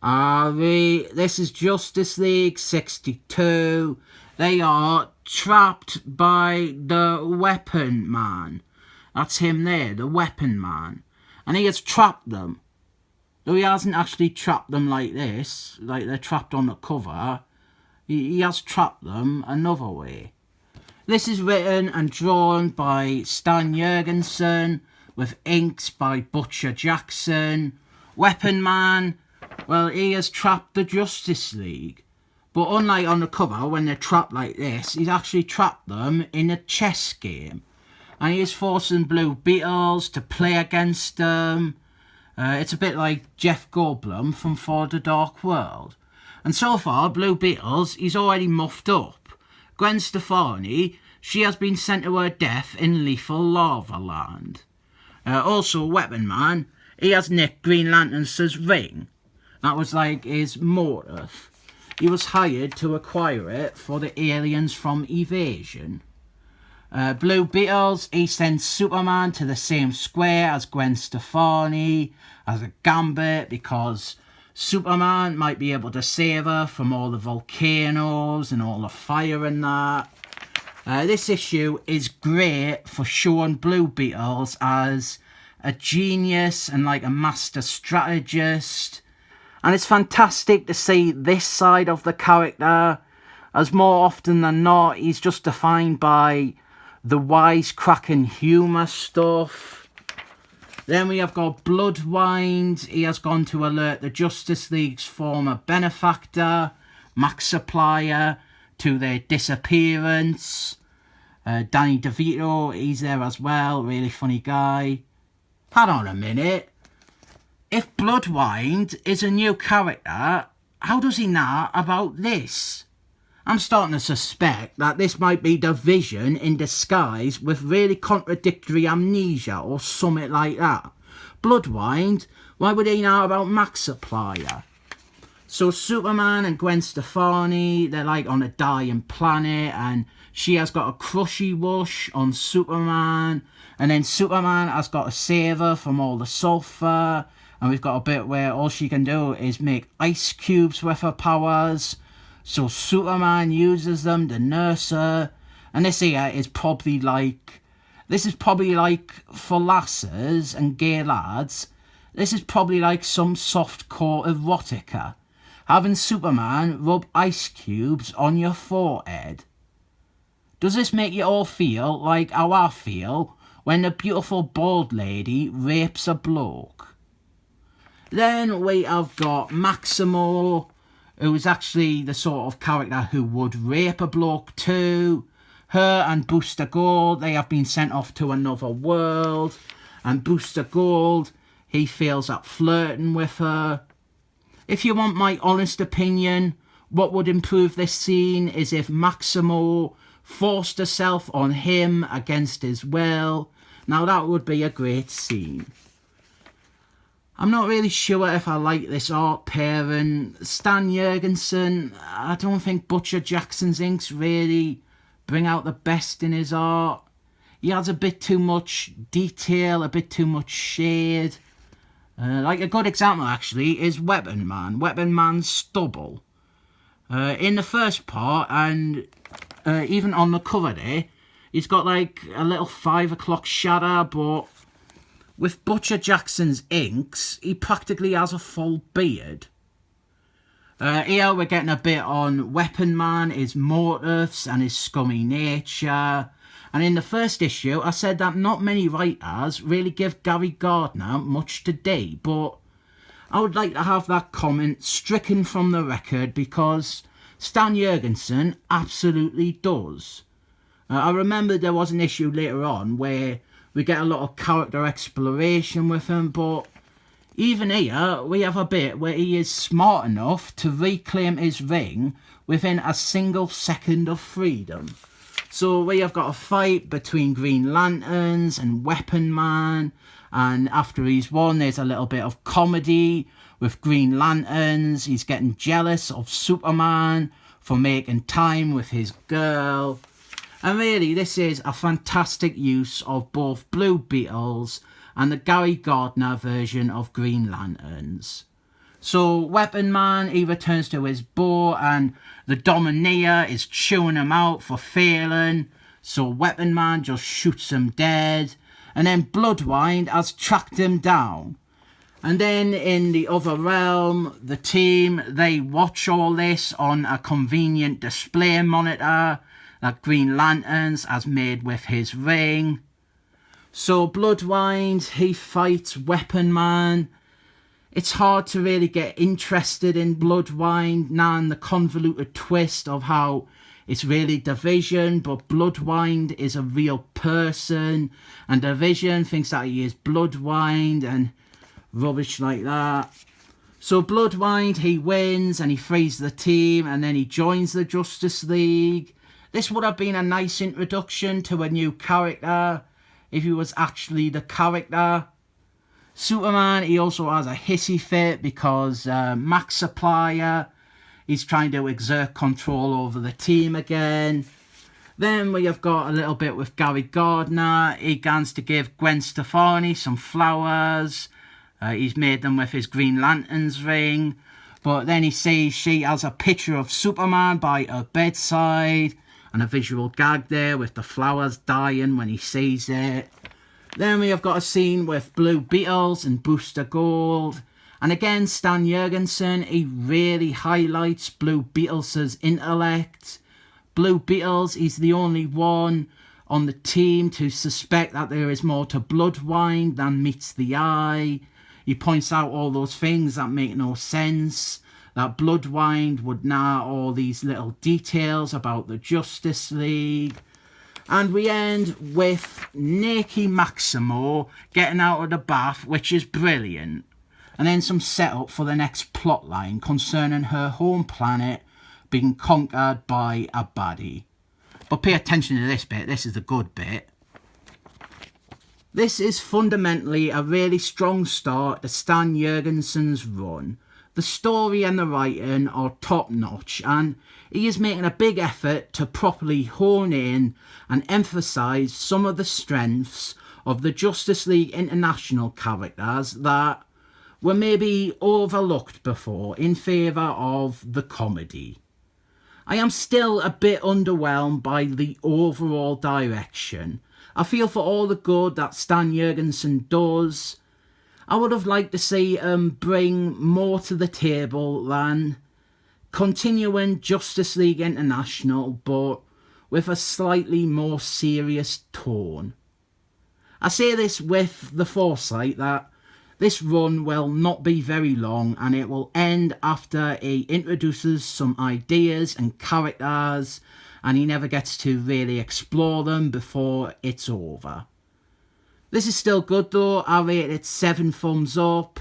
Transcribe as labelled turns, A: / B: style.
A: This is Justice League 62. They are trapped by the Weapon Man. That's him there, the Weapon Man. And he has trapped them. Though he hasn't actually trapped them like this, like they're trapped on the cover. He has trapped them another way. This is written and drawn by Stan Jurgensen, with inks by Butcher Jackson. Weapon Man, well, he has trapped the Justice League. But unlike on the cover, when they're trapped like this, he's actually trapped them in a chess game. And he is forcing Blue Beetles to play against them. It's a bit like Jeff Goldblum from For the Dark World. And so far, Blue Beetles, he's already muffed up. Gwen Stefani, she has been sent to her death in Lethal Lava Land. Also, Weapon Man, he has nicked Green Lantern's ring. That was like his motive. He was hired to acquire it for the aliens from Evasion. Blue Beetles, he sends Superman to the same square as Gwen Stefani, as a gambit, because Superman might be able to save her from all the volcanoes and all the fire and that. This issue is great for showing Blue Beetles as a genius and like a master strategist. And it's fantastic to see this side of the character, as more often than not, he's just defined by the wisecracking humour stuff. Then we have got Bloodwind. He has gone to alert the Justice League's former benefactor, Max Supplier, to their disappearance. Danny DeVito, he's there as well, really funny guy. Hold on a minute. If Bloodwind is a new character, how does he know about this? I'm starting to suspect that this might be the Vision in disguise with really contradictory amnesia or something like that. Bloodwind, why would he know about Max Supplier? So Superman and Gwen Stefani, they're like on a dying planet, and she has got a crushy wush on Superman, and then Superman has got to save her from all the sulfur, and we've got a bit where all she can do is make ice cubes with her powers. So Superman uses them to nurse her. And this here is probably like... This is probably like for lasses and gay lads. This is probably like some softcore erotica. Having Superman rub ice cubes on your forehead. Does this make you all feel like how I feel when the beautiful bald lady rapes a bloke? Then we have got Maximo, who is actually the sort of character who would rape a bloke too. Her and Booster Gold, they have been sent off to another world. And Booster Gold, he feels that flirting with her. If you want my honest opinion, what would improve this scene is if Maximo forced herself on him against his will. Now that would be a great scene. I'm not really sure if I like this art pairing. Stan Jurgensen, I don't think Butcher Jackson's inks really bring out the best in his art. He has a bit too much detail, a bit too much shade. Like a good example actually is Weapon Man. Weapon Man's stubble. In the first part, and even on the cover there, he's got like a little 5 o'clock shadow, but with Butcher Jackson's inks, he practically has a full beard. Here we're getting a bit on Weapon Man, his motives and his scummy nature. And in the first issue, I said that not many writers really give Gary Gardner much to do, but I would like to have that comment stricken from the record because Stan Jurgensen absolutely does. I remember there was an issue later on where we get a lot of character exploration with him, but even here we have a bit where he is smart enough to reclaim his ring within a single second of freedom. So we have got a fight between Green Lanterns and Weapon Man, and after he's won there's a little bit of comedy with Green Lanterns. He's getting jealous of Superman for making time with his girl. And really, this is a fantastic use of both Blue Beetles and the Gary Gardner version of Green Lanterns. So Weapon Man, he returns to his boat and the Domineer is chewing him out for failing. So Weapon Man just shoots him dead. And then Bloodwind has tracked him down. And then in the other realm, the team, they watch all this on a convenient display monitor that Green Lanterns has made with his ring. So Bloodwind, he fights Weapon Man. It's hard to really get interested in Bloodwind now in the convoluted twist of how it's really Division, but Bloodwind is a real person, and Division thinks that he is Bloodwind, and rubbish like that. So Bloodwind, he wins, and he frees the team, and then he joins the Justice League. This would have been a nice introduction to a new character, if he was actually the character. Superman, he also has a hissy fit because Max Supplier, he's trying to exert control over the team again. Then we have got a little bit with Gary Gardner. He gets to give Gwen Stefani some flowers. He's made them with his Green Lantern's ring. But then he sees she has a picture of Superman by her bedside. And a visual gag there with the flowers dying when he sees it. Then we have got a scene with Blue Beetles and Booster Gold. And again, Stan Jurgensen, he really highlights Blue Beetles' intellect. Blue Beetles, he's the only one on the team to suspect that there is more to Bloodwind than meets the eye. He points out all those things that make no sense. That Bloodwind would know all these little details about the Justice League. And we end with Nikki Maximo getting out of the bath, which is brilliant. And then some setup for the next plotline concerning her home planet being conquered by a baddie. But pay attention to this bit, this is the good bit. This is fundamentally a really strong start to Stan Jurgensen's run. The story and the writing are top notch, and he is making a big effort to properly hone in and emphasise some of the strengths of the Justice League International characters that were maybe overlooked before in favour of the comedy. I am still a bit underwhelmed by the overall direction. I feel for all the good that Stan Jurgensen does. I would have liked to see him bring more to the table than continuing Justice League International, but with a slightly more serious tone. I say this with the foresight that this run will not be very long and it will end after he introduces some ideas and characters and he never gets to really explore them before it's over. This is still good though. I rate it 7 thumbs up.